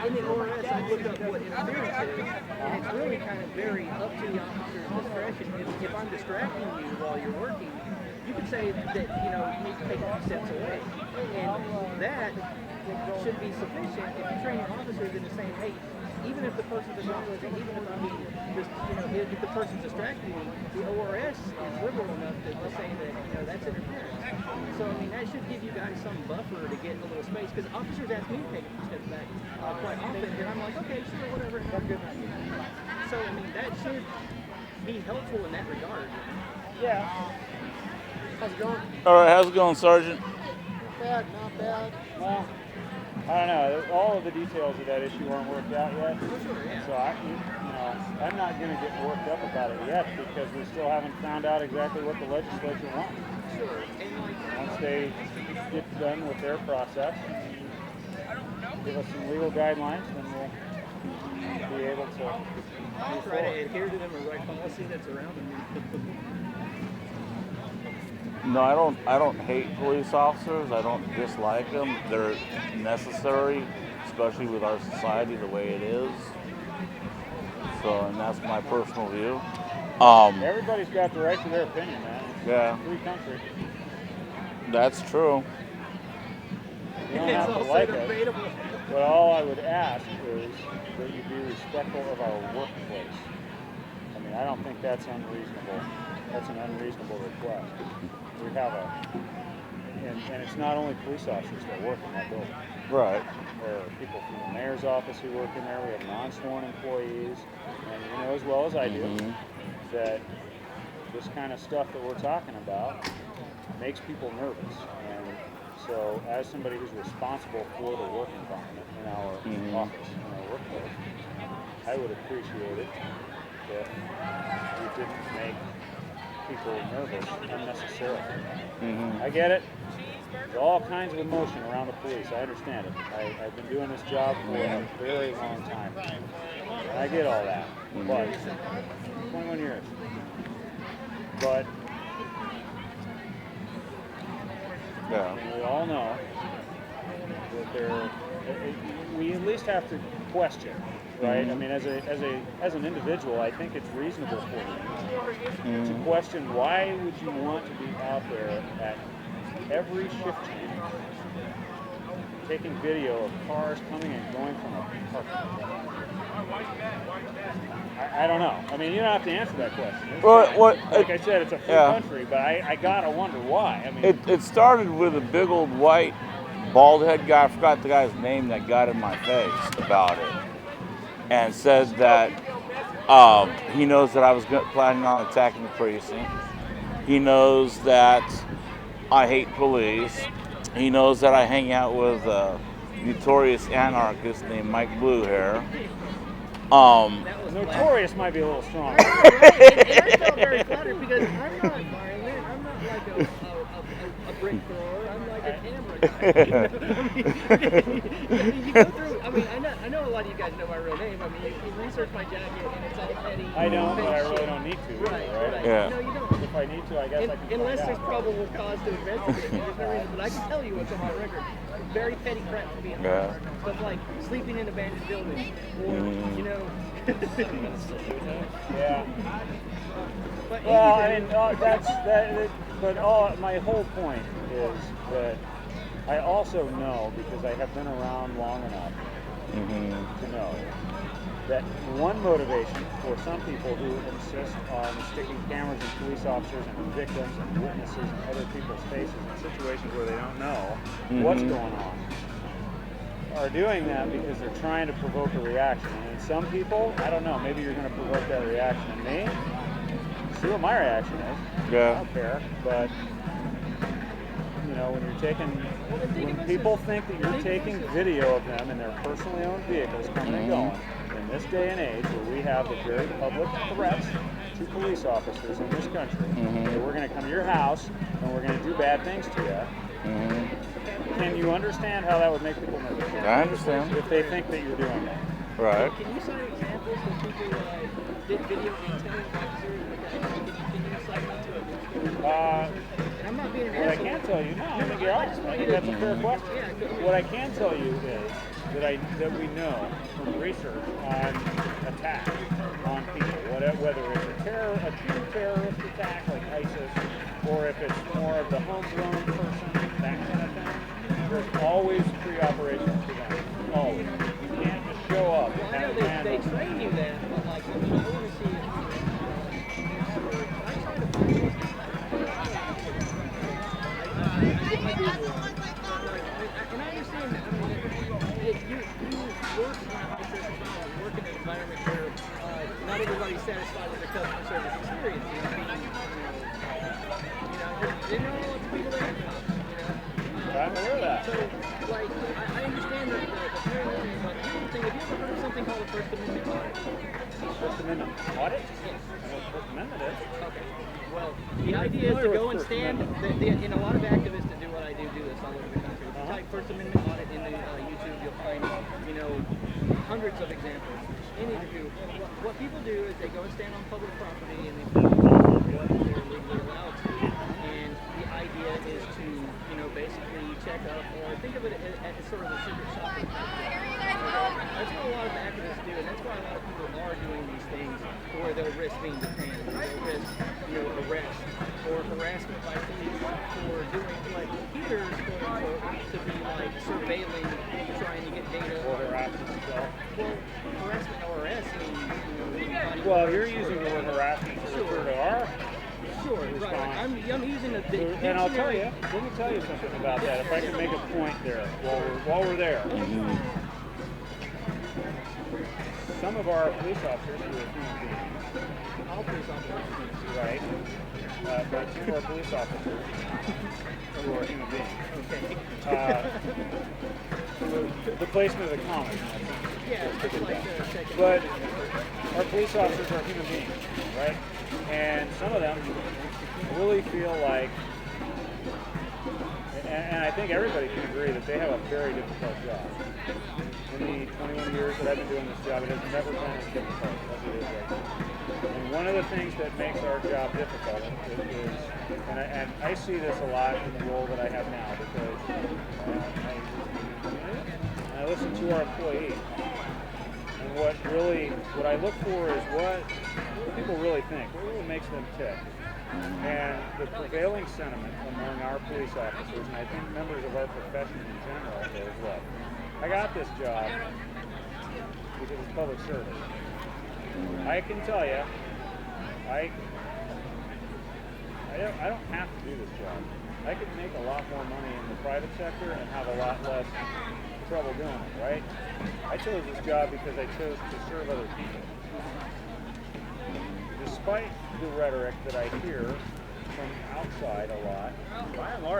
in the ORS, I looked up what interference is, and it's really kind of very up to the officer's discretion. If I'm distracting you while you're working, you could say that, you know, you need to take a few steps away. And that should be sufficient if you train your officers into saying, hey, even if the person's acknowledging, even if I'm being just, you know, if the person's distracting me, the ORS is liberal enough to say that, you know, that's interference. So, I mean, that should give you guys some buffer to get a little space, because officers ask me to take a few steps back quite often, and I'm like, okay, sure, whatever, have a good night. So, I mean, that should be helpful in that regard. Yeah. How's it going? All right, how's it going, Sergeant? Not bad, not bad. Well, I don't know. All of the details of that issue aren't worked out yet. So I'm not going to get worked up about it yet because we still haven't found out exactly what the legislature wants. Sure. Once they get done with their process, and give us some legal guidelines, then we'll be able to try to adhere to them or write policy that's around them. No, I don't hate police officers. I don't dislike them. They're necessary, especially with our society the way it is. So, and that's my personal view. Everybody's got the right to their opinion, man. It's a free country. That's true. You don't have to like us. But all I would ask is that you be respectful of our workplace. I mean, I don't think that's unreasonable. That's an unreasonable request. We have and it's not only police officers that work in that building. Right. There are people from the mayor's office who work in there. We have non-sworn employees. And you know as well as I do that this kind of stuff that we're talking about makes people nervous. And so as somebody who's responsible for the work environment in our office, in our workplace, I would appreciate it if we didn't make people nervous unnecessarily. I get it. There's all kinds of emotion around the police. I understand it. I've been doing this job for a very long time. I get all that. But 21 years. But we all know that we at least have to question. Right? I mean, as an individual, I think it's reasonable for you to question why would you want to be out there at every shift change, taking video of cars coming and going from a parking lot. I don't know. I mean, you don't have to answer that question. Like I said, it's a free country, but I gotta wonder why. I mean, it started with a big old white bald head guy. I forgot the guy's name that got in my face about it. And said that he knows that I was planning on attacking the precinct. He knows that I hate police. He knows that I hang out with a notorious anarchist named Mike Bluehair. Notorious might be a little strong. And I felt very flattered because I'm not violent. I'm not like a brick thrower. I'm like a camera guy. You go through. I mean, I know a lot of you guys know my real name. I mean, you research my jacket and it's all petty. I don't, but I really don't need to. Right. Yeah. No, you don't. If I need to, I guess I can. Unless there's probable cause to investigate. There's no reason. But I can tell you what's on my record. Very petty crap to be on my record. Stuff like sleeping in abandoned buildings, or you know. Yeah. Well, I mean, that's that. But my whole point is that I also know, because I have been around long enough to know that one motivation for some people who insist on sticking cameras in police officers and victims and witnesses in other people's faces in situations where they don't know what's going on are doing that because they're trying to provoke a reaction. And in some people, I don't know, maybe you're going to provoke that reaction in me. See what my reaction is. I don't care, but you know, when people think that you're taking video of them in their personally owned vehicles coming and going, in this day and age where we have the very public threats to police officers in this country, that we're going to come to your house and we're going to do bad things to you, can you understand how that would make people nervous? I understand. If they think that you're doing that. Right. Can you cite examples of people did video detailing officers? Can you cite one to it? I'm not being What I can tell you, no, I think you're honest. I think that's a fair question. What I can tell you is that we know from research on attacks on people, whether it's a true terrorist attack like ISIS, or if it's more of the homegrown person, that kind of thing. There's always pre-operations for them. Always. You can't just show up. Well, I know they train you that, but like, I want to see it. I try to find those. And I understand that. I mean, you work in a high-stress environment, work in an environment where not everybody's satisfied with the customer service experience. You know, they know lots of people that have jobs, I'm aware of that. So, like, I understand that the paranoia, but here's the thing, have you ever heard of something called a First Amendment audit? First Amendment audit? Yes. I know what First Amendment is. Okay. Well, the idea is to go and stand, and a lot of activists that do what I do this all over the country. If you type First Amendment audit into YouTube, you'll find, hundreds of examples. Any of you, what people do is they go and stand on public property and they put what they're legally allowed to. And the idea is to, basically check up, or think of it as sort of a secret shopping type thing. That's what a lot of activists do, and that's why a lot of people are doing these things where they'll risk being detained, or they'll risk, arrest, or harassment by police for doing, like, Peter's going to be, like, surveilling, trying to get data. Or harassment itself. Well, harassment or arrest means, Well, you're using the word harassment to refer to our Sure, right. I'm using the and I'll tell you, let me tell you something about that. If I can make a point there while we're there. Some of our police officers who are human beings. All police officers. Right. But some of our police officers who are human beings. Okay. The placement of the commas. Yeah, it's like the second. But our police officers are human beings, right? And some of them really feel like, and I think everybody can agree that they have a very difficult job. In the 21 years that I've been doing this job, it has never been as difficult as it is right now. And one of the things that makes our job difficult is, and I see this a lot in the role that I have now, because I listen to our employees. And what I look for is what people really think, what really makes them tick. And the prevailing sentiment among our police officers, and I think members of our profession in general, is what? I got this job because it's public service. I can tell you, I don't have to do this job. I could make a lot more money in the private sector and have a lot less trouble doing it, right? I chose this job because I chose to serve other people. Despite the rhetoric that I hear from outside a lot, by and large,